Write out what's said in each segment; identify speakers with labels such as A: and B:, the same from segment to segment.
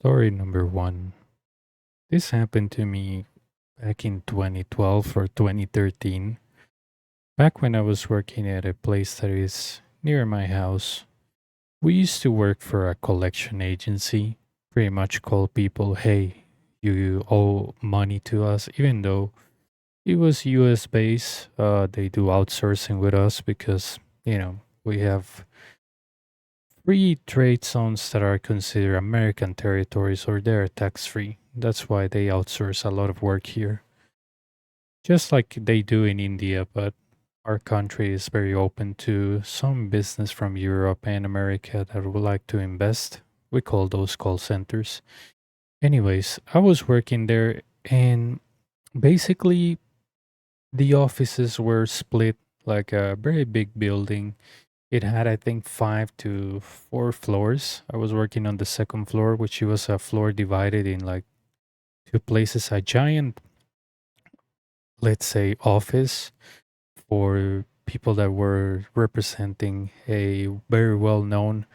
A: Story number one. This happened to me back in 2012 or 2013, back when I was working at a place that is near my house. We used to work for a collection agency, pretty much call people, hey, you owe money to us, even though it was US based. They do outsourcing with us because, we have free trade zones that are considered American territories or they're tax free. That's why they outsource a lot of work here, just like they do in India. But our country is very open to some business from Europe and America that would like to invest. We call those call centers. Anyways, I was working there, and basically, the offices were split like a very big building. It had, I think, 5 to 4 floors. I was working on the second floor, which was a floor divided in like two places, a giant, let's say, office for people that were representing a very well known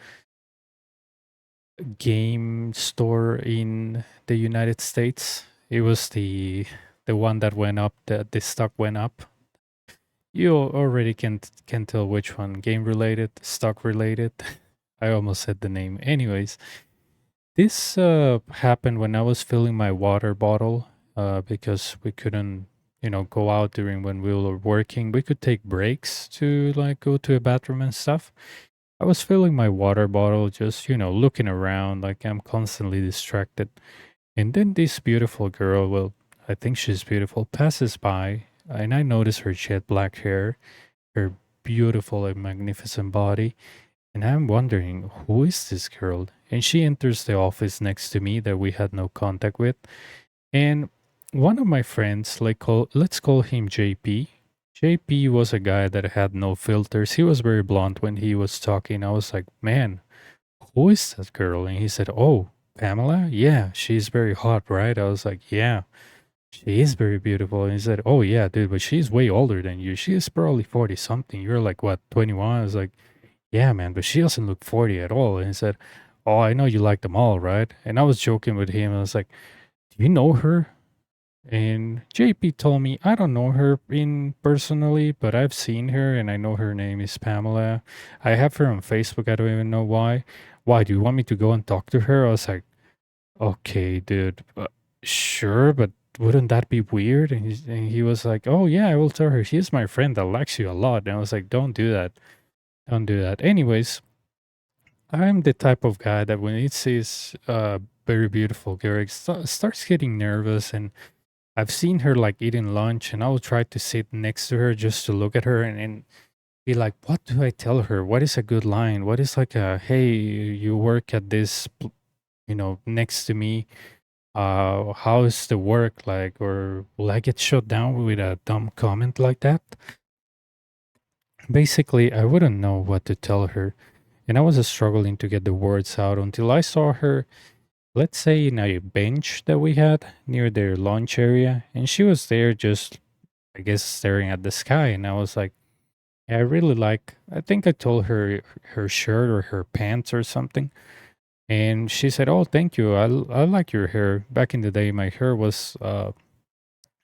A: game store in the United States. It was the one that went up, the stock went up. You already can tell which one, game related, stock related. I almost said the name. Anyways, this happened when I was filling my water bottle because we couldn't, go out during when we were working. We could take breaks to like go to a bathroom and stuff. I was filling my water bottle, just, looking around like I'm constantly distracted. And then this beautiful girl, well, I think she's beautiful, passes by, and I notice her jet black hair, her beautiful and magnificent body, and I'm wondering, who is this girl? And she enters the office next to me that we had no contact with. And one of my friends, let's call him JP. JP was a guy that had no filters. He was very blunt when he was talking. I was like, man, who is that girl? And he said, oh, Pamela? Yeah, she's very hot, right? I was like, yeah, she is very beautiful. And he said, oh, yeah, dude, but she's way older than you. She is probably 40 something. You're like, what, 21? I was like, yeah, man, but she doesn't look 40 at all. And he said, oh, I know you like them all, right? And I was joking with him. I was like, do you know her? And JP told me, I don't know her in personally, but I've seen her and I know her name is Pamela. I have her on Facebook. I don't even know why. Why do you want me to go and talk to her? I was like, okay, dude, sure, but wouldn't that be weird? And he was like, oh, yeah, I will tell her. She's my friend that likes you a lot. And I was like, don't do that. Don't do that. Anyways, I'm the type of guy that when he sees a very beautiful girl, starts getting nervous. And I've seen her like eating lunch, and I will try to sit next to her just to look at her and be like, what do I tell her? What is a good line? What is like a, hey, you work at this, next to me. How is the work like? Or will I get shut down with a dumb comment like that? Basically, I wouldn't know what to tell her. And I was struggling to get the words out until I saw her, let's say, in a bench that we had near their lunch area. And she was there just, I guess, staring at the sky. And I was like, "Yeah, I really like, I think I told her her shirt or her pants or something. And she said, oh, thank you. I like your hair. Back in the day, my hair was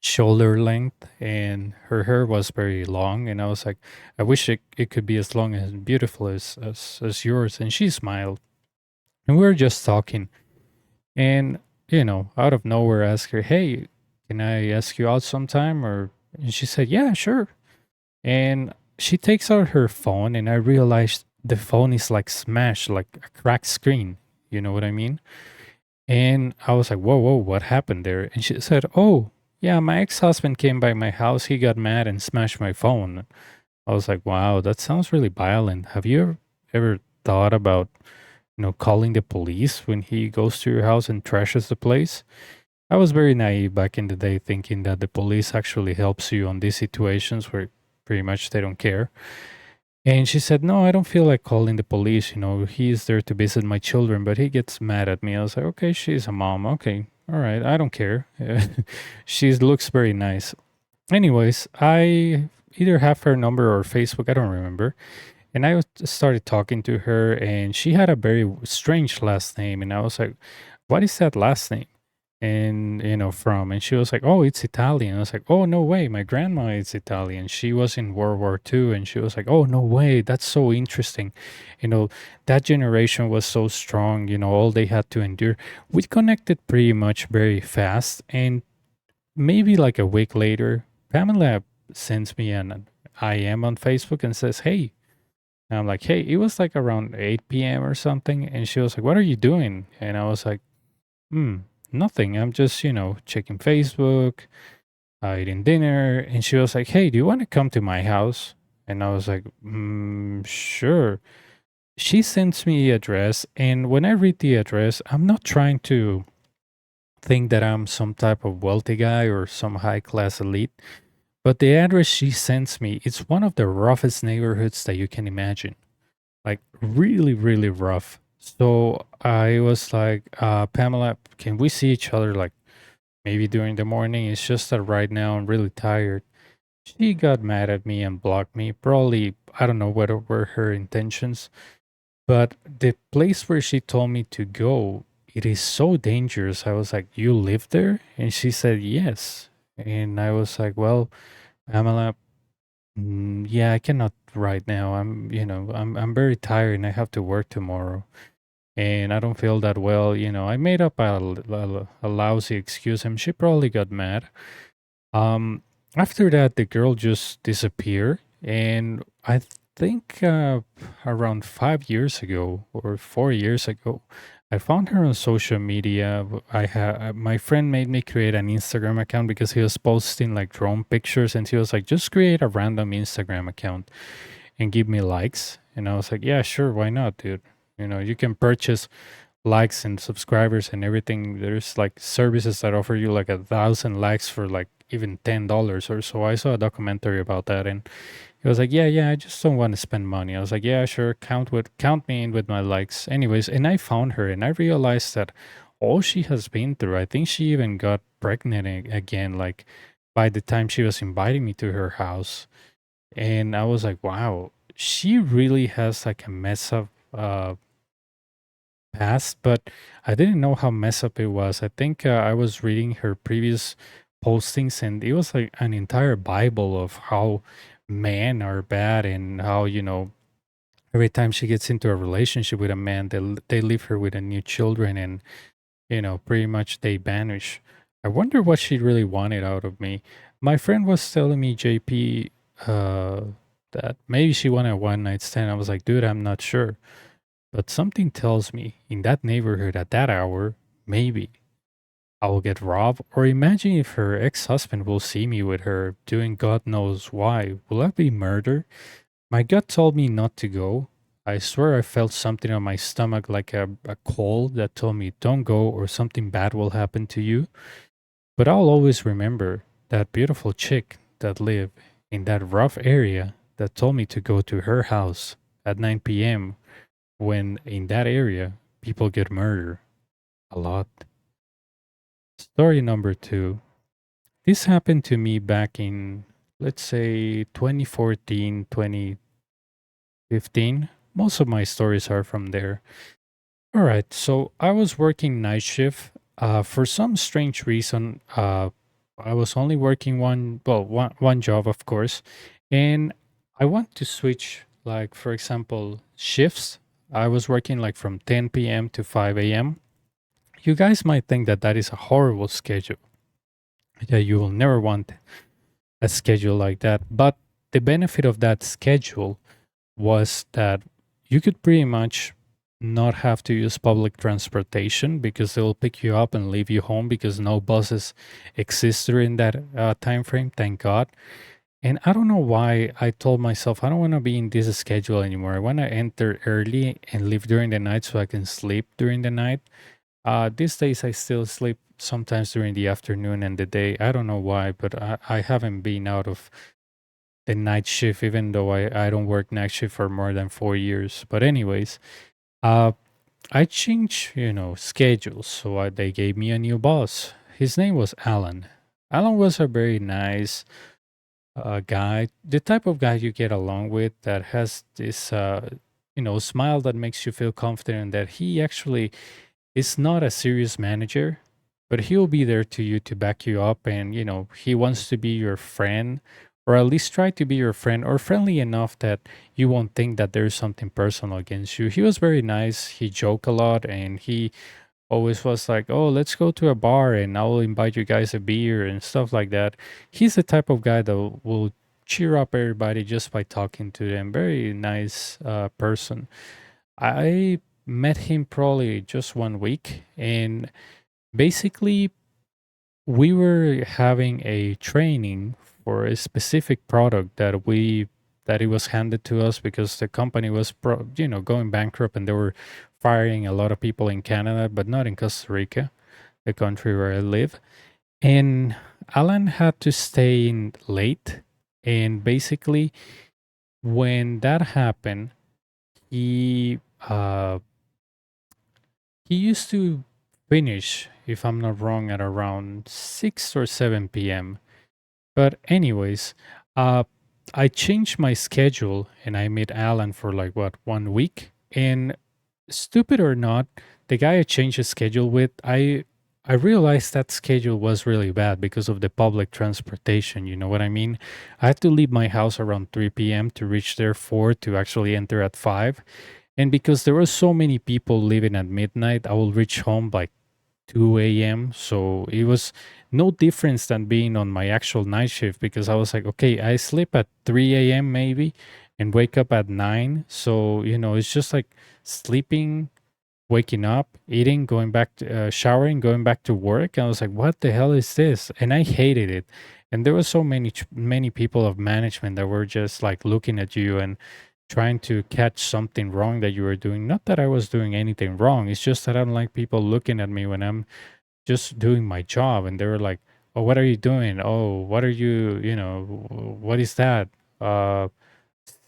A: shoulder length and her hair was very long. And I was like, I wish it could be as long and beautiful as yours. And she smiled. And we were just talking. And, out of nowhere, I asked her, hey, can I ask you out sometime? And she said, yeah, sure. And she takes out her phone, and I realized the phone is like smashed, like a cracked screen. You know what I mean? And I was like, whoa, whoa, what happened there? And she said, oh, yeah, my ex husband came by my house. He got mad and smashed my phone. I was like, wow, that sounds really violent. Have you ever thought about, calling the police when he goes to your house and trashes the place? I was very naive back in the day, thinking that the police actually helps you on these situations where pretty much they don't care. And she said, no, I don't feel like calling the police. He is there to visit my children, but he gets mad at me. I was like, okay, she's a mom. Okay. All right. I don't care. She looks very nice. Anyways, I either have her number or Facebook. I don't remember. And I started talking to her, and she had a very strange last name. And I was like, what is that last name? And, from, and she was like, oh, it's Italian. I was like, oh, no way. My grandma is Italian. She was in World War II. And she was like, oh, no way. That's so interesting. You know, that generation was so strong, all they had to endure. We connected pretty much very fast. And maybe like a week later, Pamela sends me an IM on Facebook and says, hey, and I'm like, hey, it was like around 8 p.m. or something. And she was like, what are you doing? And I was like, hmm, nothing. I'm just, checking Facebook, eating dinner. And she was like, hey, do you want to come to my house? And I was like, sure. She sends me the address. And when I read the address, I'm not trying to think that I'm some type of wealthy guy or some high class elite. But the address she sends me, it's one of the roughest neighborhoods that you can imagine. Like really, really rough. So I was like, Pamela, can we see each other like maybe during the morning? It's just that right now I'm really tired. She got mad at me and blocked me. Probably, I don't know what were her intentions, but the place where she told me to go, it is so dangerous. I was like, you live there? And she said, yes. And I was like, well, Pamela, yeah, I cannot right now. I'm very tired and I have to work tomorrow. And I don't feel that well. I made up a lousy excuse and she probably got mad. Um, After that, the girl just disappeared. And I think around 5 years ago or 4 years ago, I found her on social media. My friend made me create an Instagram account because he was posting like drone pictures, and he was like, "Just create a random Instagram account and give me likes." And I was like, "Yeah, sure, why not, dude? You can purchase likes and subscribers and everything. There's like services that offer you like 1,000 likes for like even $10 or so." I saw a documentary about that, and he was like, "Yeah, yeah, I just don't want to spend money." I was like, "Yeah, sure, count me in with my likes." Anyways, and I found her, and I realized that all she has been through. I think she even got pregnant again. Like by the time she was inviting me to her house, and I was like, "Wow, she really has like a mess up." Past, but I didn't know how messed up it was. I think I was reading her previous postings, and it was like an entire Bible of how men are bad and how every time she gets into a relationship with a man, they leave her with a new children, and pretty much they vanish. I wonder what she really wanted out of me. My friend was telling me, JP, uh, that maybe she wanted a one night stand. I was like, dude, I'm not sure. But something tells me in that neighborhood at that hour, maybe I will get robbed. Or imagine if her ex husband will see me with her doing God knows why. Will that be murder? My gut told me not to go. I swear I felt something on my stomach like a cold that told me don't go or something bad will happen to you. But I'll always remember that beautiful chick that lived in that rough area that told me to go to her house at 9 p.m. when in that area people get murdered a lot. Story number two. This happened to me back in, let's say, 2014, 2015. Most of my stories are from there. All right, so I was working night shift. For some strange reason, I was only working one job, of course, and I want to switch, like for example, shifts. I was working like from 10 p.m. to 5 a.m. You guys might think that that is a horrible schedule. Yeah, you will never want a schedule like that. But the benefit of that schedule was that you could pretty much not have to use public transportation because they will pick you up and leave you home because no buses exist during that time frame. Thank God. And I don't know why I told myself I don't want to be in this schedule anymore. I want to enter early and leave during the night so I can sleep during the night. These days I still sleep sometimes during the afternoon and the day. I don't know why, but I haven't been out of the night shift, even though I don't work night shift for more than 4 years. But anyways, uh, I changed, schedules. So they gave me a new boss. His name was Alan. Alan was a very nice guy, the type of guy you get along with that has this, smile that makes you feel confident that he actually is not a serious manager, but he'll be there to you to back you up, and he wants to be your friend, or at least try to be your friend, or friendly enough that you won't think that there's something personal against you. He was very nice. He joked a lot, and he always was like, "Oh, let's go to a bar and I'll invite you guys a beer," and stuff like that. He's the type of guy that will cheer up everybody just by talking to them. Very nice person. I met him probably just 1 week, and basically we were having a training for a specific product that it was handed to us because the company was going bankrupt, and they were firing a lot of people in Canada, but not in Costa Rica, the country where I live. And Alan had to stay in late, and basically when that happened, he uh he used to finish, if I'm not wrong, at around 6 or 7 p.m. But anyways, uh, I changed my schedule and I met Alan for like what 1 week. And stupid or not, the guy I changed his schedule with, I realized that schedule was really bad because of the public transportation. You know what I mean? I had to leave my house around 3 p.m. to reach there 4 to actually enter at 5. And because there were so many people leaving at midnight, I will reach home by 2 a.m. So it was no difference than being on my actual night shift, because I was like, okay, I sleep at 3 a.m. maybe and wake up at 9. So, it's just like sleeping, waking up, eating, going back to showering, going back to work. I was like, what the hell is this? And I hated it. And there were so many people of management that were just like looking at you and trying to catch something wrong that you were doing. Not that I was doing anything wrong. It's just that I don't like people looking at me when I'm just doing my job, and they were like, "Oh, what are you doing? Oh, what are you? What is that? Uh,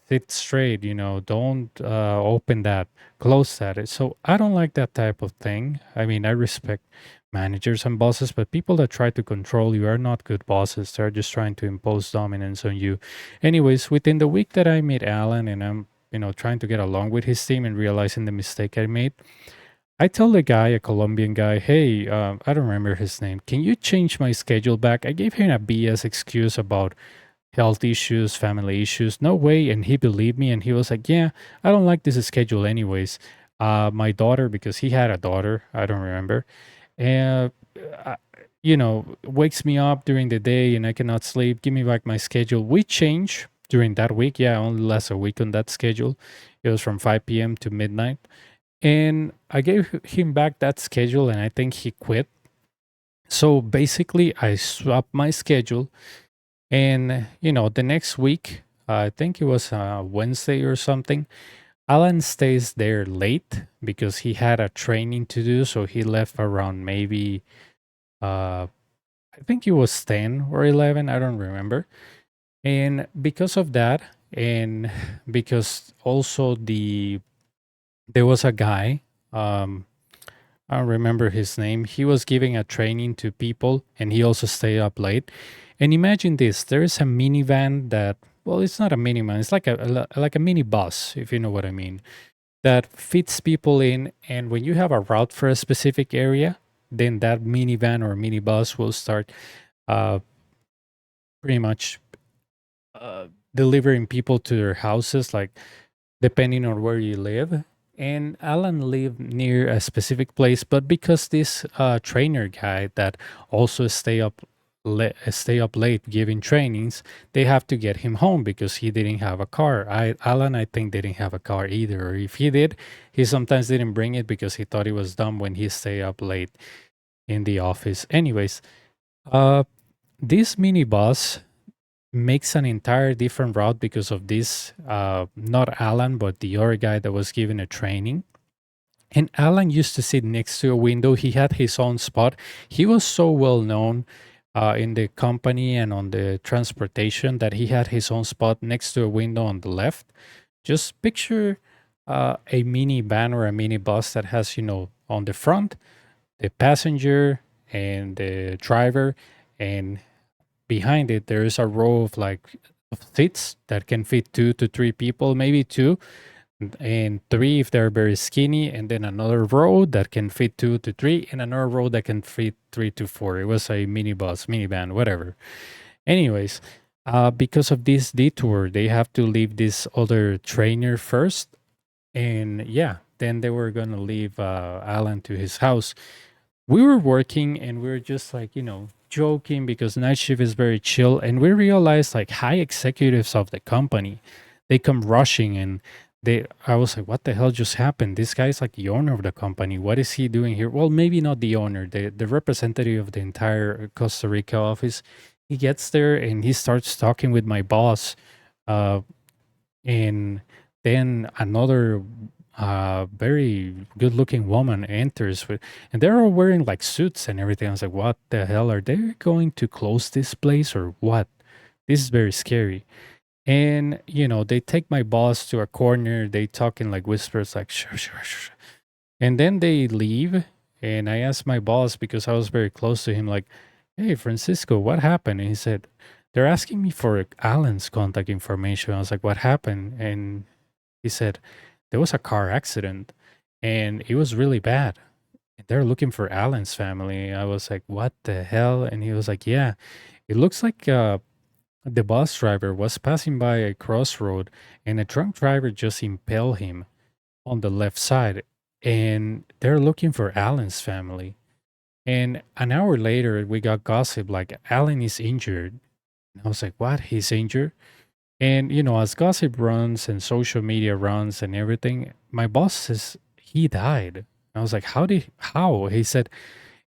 A: sit straight. Don't open that, close that." So I don't like that type of thing. I mean, I respect managers and bosses, but people that try to control you are not good bosses. They're just trying to impose dominance on you. Anyways, within the week that I met Alan, and I'm trying to get along with his team and realizing the mistake I made, I tell the guy, a Colombian guy, hey, I don't remember his name. Can you change my schedule back? I gave him a BS excuse about health issues, family issues. No way. And he believed me. And he was like, yeah, I don't like this schedule anyways. My daughter, because he had a daughter, I don't remember, and, uh, wakes me up during the day and I cannot sleep. Give me back my schedule. We change during that week. Yeah, I only last a week on that schedule. It was from 5 p.m. to midnight. And I gave him back that schedule, and I think he quit. So basically, I swapped my schedule. And, the next week, I think it was Wednesday or something, Alan stays there late because he had a training to do. So he left around maybe, uh, I think it was 10 or 11. I don't remember. And because of that, and because also there was a guy, um, I don't remember his name. He was giving a training to people, and he also stayed up late. And imagine this: there is a minivan that, well, it's not a minivan. It's like a mini bus, if you know what I mean, that fits people in. And when you have a route for a specific area, then that minivan or mini bus will start uh, pretty much delivering people to their houses, like depending on where you live. And Alan lived near a specific place, but because this trainer guy that also stay up late giving trainings, they have to get him home because he didn't have a car. Alan, I think, didn't have a car either. Or if he did, he sometimes didn't bring it because he thought it was dumb when he stayed up late in the office. Anyways, uh, this minibus makes an entire different route because of this, not Alan, but the other guy that was given a training. And Alan used to sit next to a window. He had his own spot. He was so well known in the company and on the transportation that he had his own spot next to a window on the left. Just picture a minivan or a minibus that has, on the front, the passenger and the driver, and behind it there is a row of like of seats that can fit 2 to 3 people, maybe two, and three if they're very skinny, and then another row that can fit two to three, and another row that can fit three to four. It was a minibus, minivan, whatever. Anyways, because of this detour, they have to leave this other trainer first, and yeah, then they were gonna leave Alan to his house. We were working and we were just like, joking because night shift is very chill. And we realized like high executives of the company, they come rushing and I was like, what the hell just happened? This guy's like the owner of the company. What is he doing here? Well, maybe not the owner, the representative of the entire Costa Rica office. He gets there and he starts talking with my boss. Uh, and then another very good looking woman enters with, and they're all wearing like suits and everything. I was like, what the hell? Are they going to close this place or what? This is very scary. And, they take my boss to a corner. They talk in like whispers, like, sure, sure, sure. And then they leave. And I asked my boss because I was very close to him, like, hey, Francisco, what happened? And he said, they're asking me for Alan's contact information. I was like, what happened? And he said, there was a car accident and it was really bad. They're looking for Alan's family. I was like, what the hell? And he was like, yeah, it looks like the bus driver was passing by a crossroad and a drunk driver just impaled him on the left side. And they're looking for Alan's family. And an hour later, we got gossip like Alan is injured. And I was like, what? He's injured? And as gossip runs and social media runs and everything, my boss says he died. I was like, how? He said,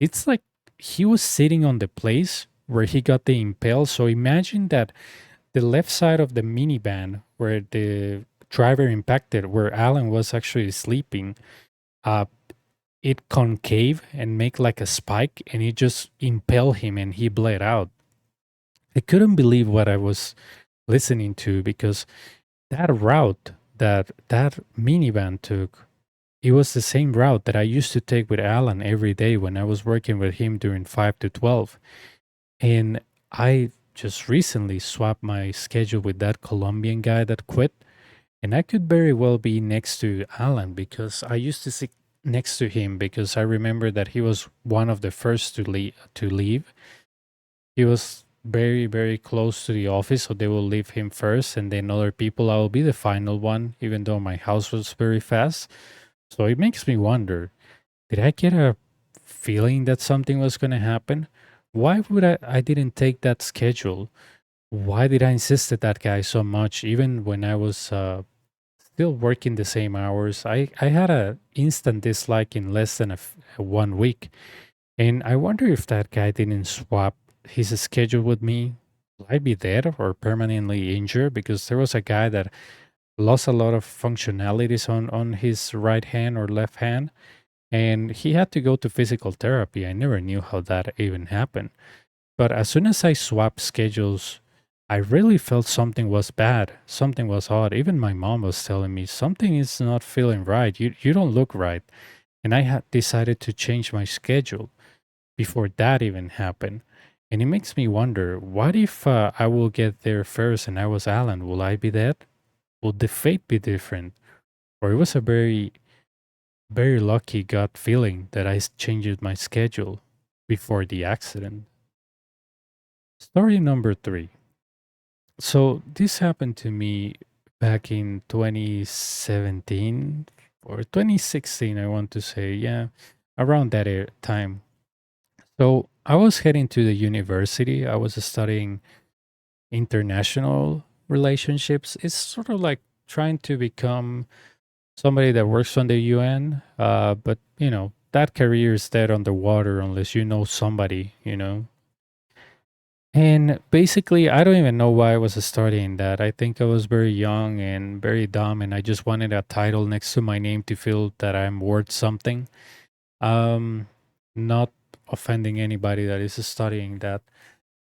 A: it's like he was sitting on the place where he got the impale. So imagine that the left side of the minivan where the driver impacted, where Alan was actually sleeping, uh, it concave and make like a spike and it just impaled him and he bled out. I couldn't believe what I was listening to because that route that minivan took, it was the same route that I used to take with Alan every day when I was working with him during 5 to 12. And I just recently swapped my schedule with that Colombian guy that quit. And I could very well be next to Alan because I used to sit next to him because I remember that he was one of the first to leave. He was very, very close to the office, so they will leave him first, and then other people. I will be the final one, even though my house was very fast. So it makes me wonder, did I get a feeling that something was going to happen? Why would I didn't take that schedule? Why did I insist at that guy so much, even when I was still working the same hours? I had a instant dislike in less than 1 week. And I wonder if that guy didn't swap his schedule with me. Will I be dead or permanently injured? Because there was a guy that lost a lot of functionalities on his right hand or left hand, and he had to go to physical therapy. I never knew how that even happened. But as soon as I swapped schedules, I really felt something was bad. Something was odd. Even my mom was telling me something is not feeling right. You don't look right. And I had decided to change my schedule before that even happened. And it makes me wonder, what if I will get there first and I was Alan? Will I be dead? Will the fate be different? Or it was a very, very lucky gut feeling that I changed my schedule before the accident. Story number 3. So this happened to me back in 2017 or 2016, I want to say. Yeah, around that time. So I was heading to the university. I was studying international relationships. It's sort of like trying to become somebody that works on the UN, but that career is dead on the water unless you know somebody. And basically, I don't even know why I was studying that. I think I was very young and very dumb, and I just wanted a title next to my name to feel that I'm worth something. Um, Not offending anybody that is studying that.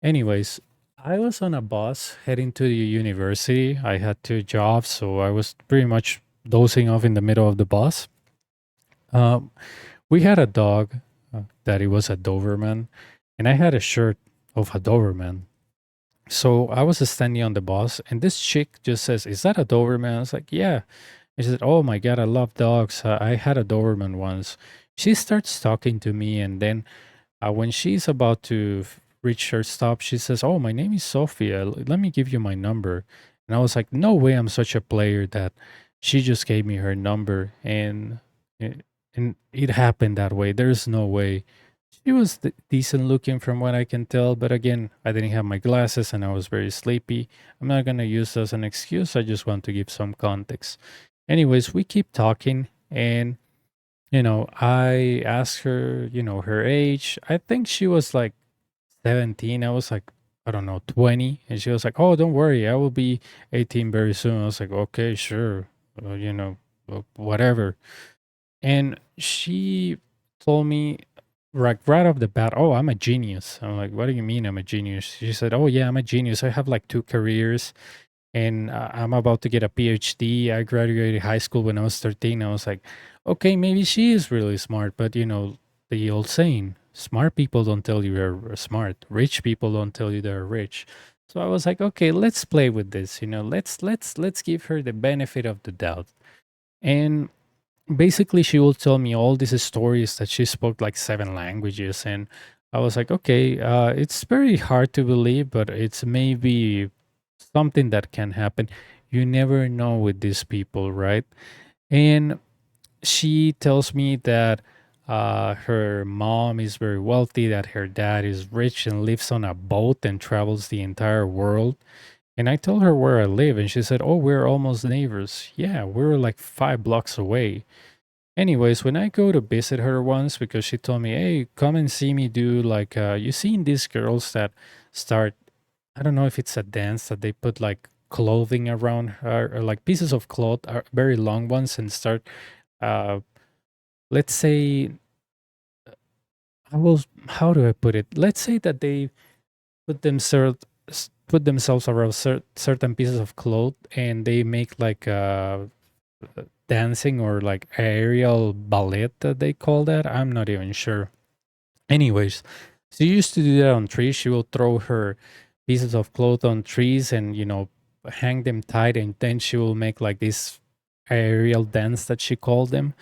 A: Anyways, I was on a bus heading to the university. I had 2 jobs, so I was pretty much dozing off in the middle of the bus. Um, we had a dog that it was a Doberman, and I had a shirt of a Doberman. So I was standing on the bus, and this chick just says, "Is that a Doberman?" I was like, "Yeah." And she said, "Oh my God, I love dogs. I had a Doberman once." She starts talking to me, and then when she's about to reach her stop, she says, "Oh, my name is Sophia. Let me give you my number." And I was like, "No way! I'm such a player that she just gave me her number." It, and it happened that way. There's no way. She was decent looking from what I can tell, but again, I didn't have my glasses and I was very sleepy. I'm not gonna use this as an excuse. I just want to give some context. Anyways, we keep talking, and I asked her, her age. I think she was like 17. I was like, I don't know, 20. And she was like, "Oh, don't worry. I will be 18 very soon." I was like, "Okay, sure. Whatever." And she told me, right off the bat, "Oh, I'm a genius." I'm like, "What do you mean I'm a genius?" She said, "Oh, yeah, I'm a genius. I have like two careers and I'm about to get a PhD. I graduated high school when I was 13." I was like, "Okay, maybe she is really smart, but the old saying, smart people don't tell you they're smart. Rich people don't tell you they're rich." So I was like, "Okay, let's play with this. Let's give her the benefit of the doubt." And basically, she will tell me all these stories that she spoke like seven languages, and I was like, "Okay, it's very hard to believe, but it's maybe something that can happen. You never know with these people, right?" And she tells me that her mom is very wealthy, that her dad is rich and lives on a boat and travels the entire world. And I told her where I live, and she said, "Oh, we're almost neighbors." Yeah, we're like 5 blocks away. Anyways, when I go to visit her once, because she told me, "Hey, come and see me do like, you seen these girls that start, I don't know if it's a dance that they put like clothing around her or like pieces of cloth, very long ones, and start, uh, let's say, how do I put it? Let's say that they put themselves around certain pieces of cloth and they make like dancing or like aerial ballet that they call that. I'm not even sure. Anyways, she used to do that on trees. She will throw her pieces of cloth on trees and hang them tight, and then she will make like this aerial dance that she called them.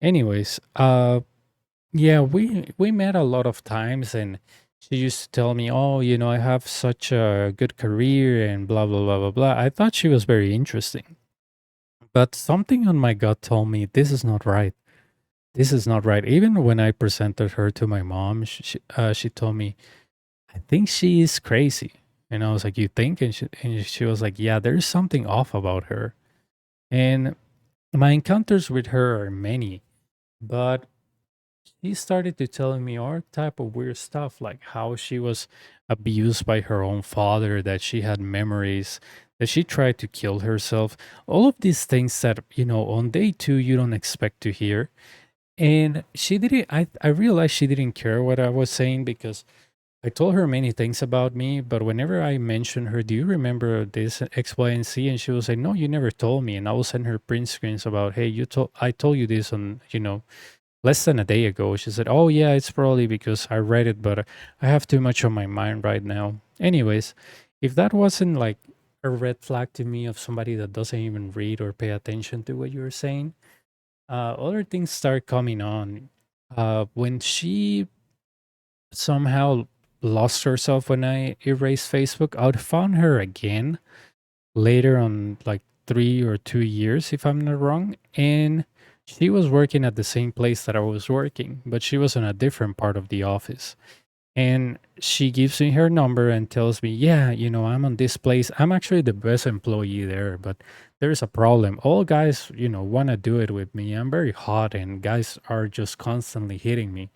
A: Anyways, yeah, we met a lot of times, and she used to tell me, "Oh, I have such a good career and blah blah blah blah blah." I thought she was very interesting, but something on my gut told me this is not right. This is not right. Even when I presented her to my mom, she told me, "I think she is crazy." And I was like, "You think?" And she was like, "Yeah, there's something off about her." And my encounters with her are many, but she started to telling me all type of weird stuff, like how she was abused by her own father, that she had memories, that she tried to kill herself. All of these things that, on day two, you don't expect to hear. And she didn't, I realized she didn't care what I was saying because I told her many things about me, but whenever I mentioned her, "Do you remember this X, Y, and Z?" And she will say, "No, you never told me." And I will send her print screens about, "Hey, I told you this on, less than a day ago." She said, "Oh yeah, it's probably because I read it, but I have too much on my mind right now." Anyways, if that wasn't like a red flag to me of somebody that doesn't even read or pay attention to what you're saying, other things start coming on. When she somehow lost herself when I erased Facebook, I found her again later on, like 3 or 2 years, if I'm not wrong. And she was working at the same place that I was working, but she was in a different part of the office. And she gives me her number and tells me, "Yeah, I'm on this place. I'm actually the best employee there, but there's a problem. All guys, want to do it with me. I'm very hot and guys are just constantly hitting me."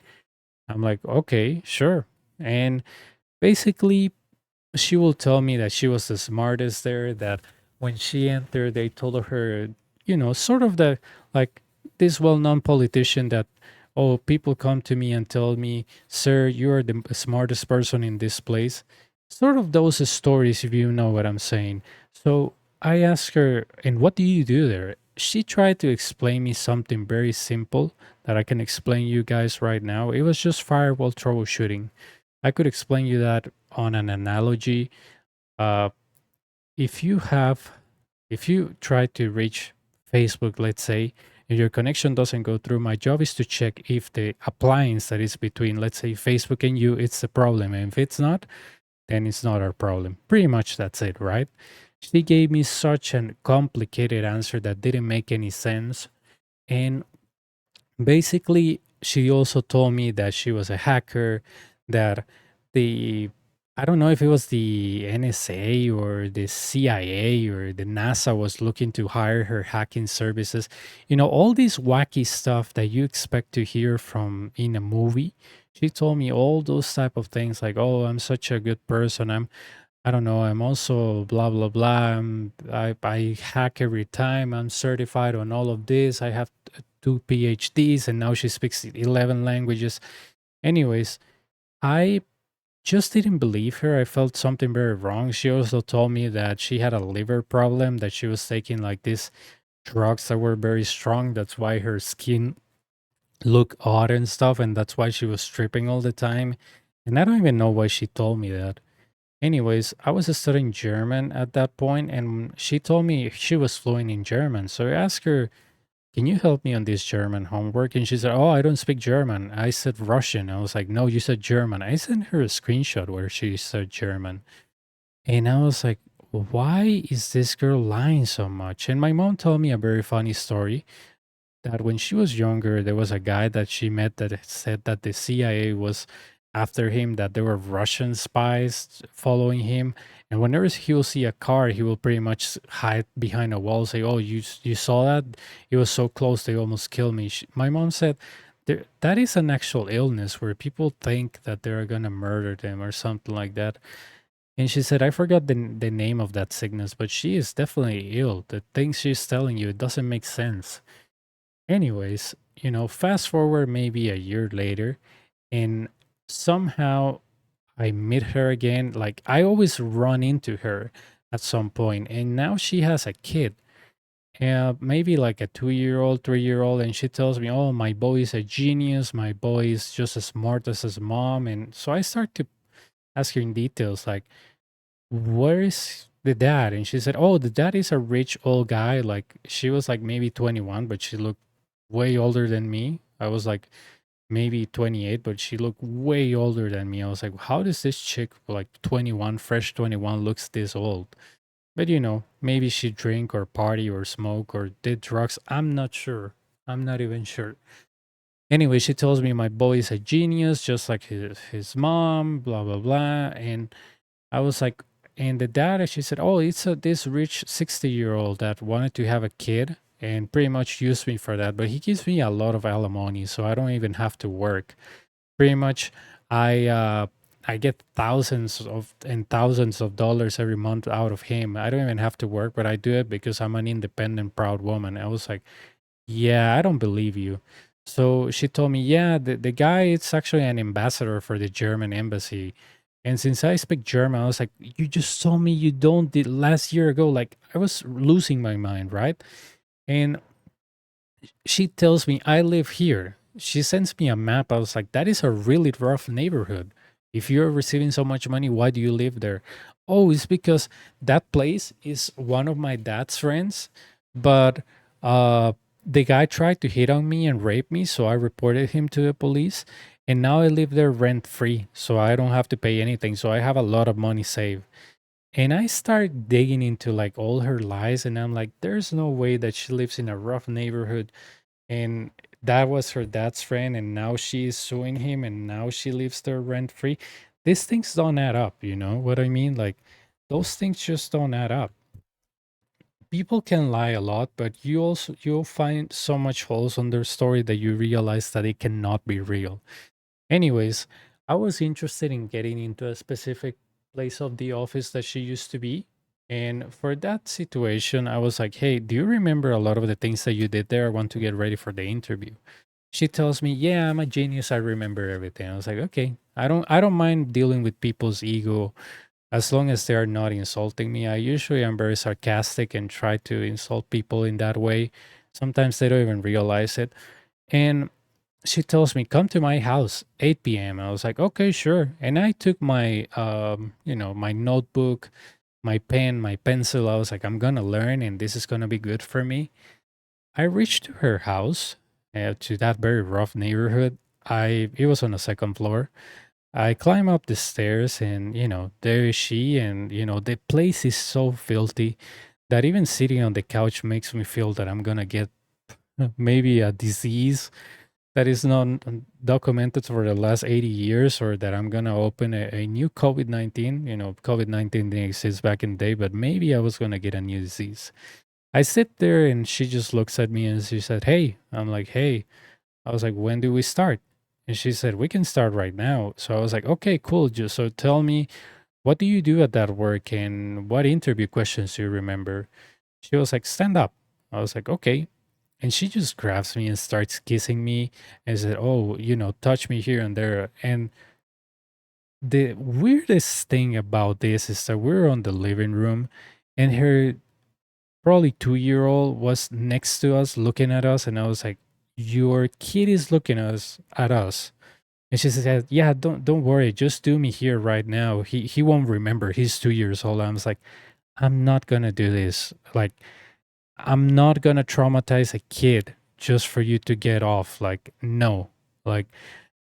A: I'm like, "Okay, sure." And basically, she will tell me that she was the smartest there, that when she entered, they told her, sort of the, like, this well-known politician that, "Oh, people come to me and tell me, 'Sir, you are the smartest person in this place.'" Sort of those stories, if you know what I'm saying. So I asked her, "And what do you do there?" She tried to explain me something very simple that I can explain you guys right now. It was just firewall troubleshooting. I could explain you that on an analogy. uh, if you try to reach Facebook, let's say, and your connection doesn't go through, my job is to check if the appliance that is between, let's say, Facebook and you, it's the problem. And if it's not, then it's not our problem. Pretty much that's it, right? She gave me such a complicated answer that didn't make any sense. And basically, she also told me that she was a hacker, that the I don't know if it was the NSA or the CIA or the NASA was looking to hire her hacking services. All this wacky stuff that you expect to hear from in a movie. She told me all those type of things like, "Oh, I'm such a good person. I don't know, I'm also blah blah blah. I hack every time. I'm certified on all of this. I have two PhDs, and now she speaks 11 languages." Anyways, I just didn't believe her. I felt something very wrong. She also told me that she had a liver problem, that she was taking like these drugs that were very strong. That's why her skin looked odd and stuff, and that's why she was stripping all the time. And I don't even know why she told me that. Anyways, I was studying German at that point, and she told me she was fluent in German. So I asked her, "Can you help me on this German homework?" And she said, "Oh, I don't speak German. I said Russian." I was like, "No, you said German." I sent her a screenshot where she said German. And I was like, why is this girl lying so much? And my mom told me a very funny story that when she was younger, there was a guy that she met that said that the CIA was after him, that there were Russian spies following him. And whenever he will see a car, he will pretty much hide behind a wall, say, "Oh, you saw that? It was so close, they almost killed me." My mom said, that is an actual illness where people think that they're going to murder them or something like that. And she said, I forgot the name of that sickness, but she is definitely ill. The things she's telling you, it doesn't make sense. Anyways, fast forward maybe a year later, and somehow I meet her again. Like, I always run into her at some point, and now she has a kid, maybe like a 2-year old, 3-year old, and she tells me, "Oh, my boy is a genius. My boy is just as smart as his mom." And so I start to ask her in details, like, where is the dad? And she said, "Oh, the dad is a rich old guy." Like, she was like maybe 21, but she looked way older than me. I was like maybe 28, but she looked way older than me. I was like, how does this chick, like 21, fresh 21, looks this old? But maybe she drink or party or smoke or did drugs. I'm not sure. I'm not even sure. Anyway, she tells me my boy is a genius, just like his mom, blah blah blah. And I was like, and the dad, she said, "Oh, it's this rich 60-year-old that wanted to have a kid and pretty much used me for that. But he gives me a lot of alimony, so I don't even have to work. Pretty much, I get thousands of dollars every month out of him. I don't even have to work, but I do it because I'm an independent, proud woman." I was like, "Yeah, I don't believe you." So she told me, "Yeah, the guy is actually an ambassador for the German embassy." And since I speak German, I was like, "You just told me you don't did last year ago." Like, I was losing my mind, right? And she tells me, "I live here." She sends me a map. I was like, "That is a really rough neighborhood. If you're receiving so much money, why do you live there?" "Oh, it's because that place is one of my dad's friends, but uh, the guy tried to hit on me and rape me, so I reported him to the police. And now I live there rent free, so I don't have to pay anything. So I have a lot of money saved." And I start digging into like all her lies, and I'm like, there's no way that she lives in a rough neighborhood and that was her dad's friend, and now she's suing him, and now she lives there rent free. These things don't add up, you know what I mean? Like, those things just don't add up. People can lie a lot, but you'll find so much holes on their story that you realize that it cannot be real. Anyways, I was interested in getting into a specific place of the office that she used to be. And for that situation, I was like, "Hey, do you remember a lot of the things that you did there? I want to get ready for the interview." She tells me, "Yeah, I'm a genius. I remember everything." I was like, "Okay, I don't mind dealing with people's ego as long as they are not insulting me." I usually am very sarcastic and try to insult people in that way. Sometimes they don't even realize it. And she tells me, "Come to my house 8 p.m." I was like, "Okay, sure." And I took my my notebook, my pen, my pencil. I was like, "I'm gonna learn and this is gonna be good for me." I reached to her house, to that very rough neighborhood. It was on the second floor. I climb up the stairs, and there is she, and the place is so filthy that even sitting on the couch makes me feel that I'm gonna get maybe a disease that is not documented for the last 80 years, or that I'm gonna open a new COVID-19. COVID-19 didn't exist back in the day, but maybe I was gonna get a new disease. I sit there and she just looks at me and she said, "Hey." I'm like, "Hey." I was like, "When do we start?" And she said, "We can start right now." So I was like, "Okay, cool. Just so tell me, what do you do at that work and what interview questions do you remember?" She was like, "Stand up." I was like, "Okay." And she just grabs me and starts kissing me and said, "Oh, touch me here and there." And the weirdest thing about this is that we're on the living room, and her probably 2-year old was next to us looking at us, and I was like, "Your kid is looking at us." And she said, "Yeah, don't worry, just do me here right now. He won't remember. He's 2 years old." I was like, "I'm not gonna do this. Like, I'm not gonna traumatize a kid just for you to get off. Like, no. Like,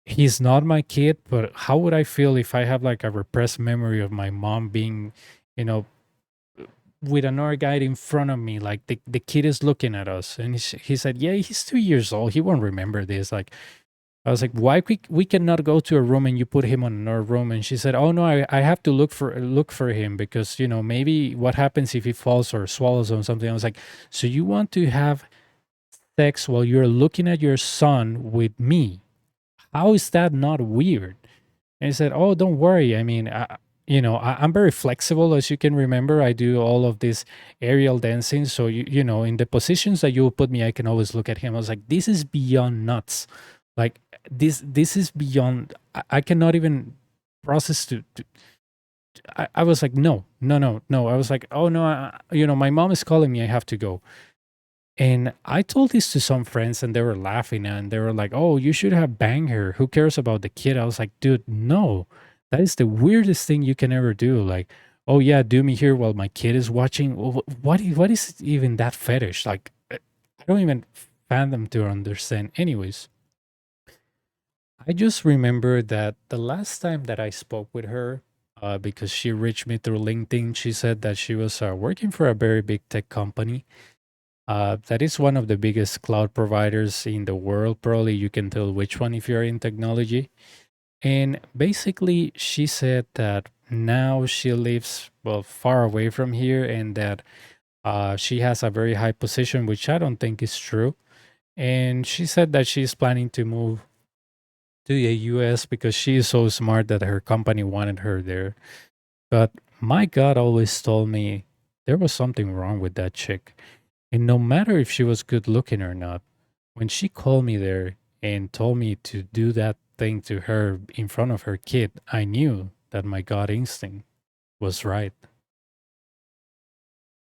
A: he's not my kid, but how would I feel if I have like a repressed memory of my mom being, you know, with another guy in front of me? Like, the kid is looking at us." And he said, "Yeah, he's 2 years old. He won't remember this." Like, I was like, "Why we cannot go to a room and you put him on another room?" And she said, "Oh no, I have to look for him because maybe what happens if he falls or swallows or something." I was like, "So you want to have sex while you're looking at your son with me? How is that not weird?" And he said, "Oh, don't worry. I mean, I'm very flexible, as you can remember. I do all of this aerial dancing, so in the positions that you will put me, I can always look at him." I was like, "This is beyond nuts. Like, this is beyond. I cannot even process to." I was like, "No, no, no, no." I was like, "Oh no, my mom is calling me. I have to go." And I told this to some friends and they were laughing and they were like, "Oh, you should have banged her. Who cares about the kid?" I was like, "Dude, no. That is the weirdest thing you can ever do. Like, oh yeah, do me here while my kid is watching. What is even that fetish? Like, I don't even fathom to understand." Anyways, I just remember that the last time that I spoke with her, because she reached me through LinkedIn, she said that she was working for a very big tech company that is one of the biggest cloud providers in the world. Probably you can tell which one if you're in technology. And basically, she said that now she lives, well, far away from here, and that she has a very high position, which I don't think is true. And she said that she's planning to move to the US because she is so smart that her company wanted her there. But my God always told me there was something wrong with that chick. And no matter if she was good looking or not, when she called me there and told me to do that thing to her in front of her kid, I knew that my gut instinct was right.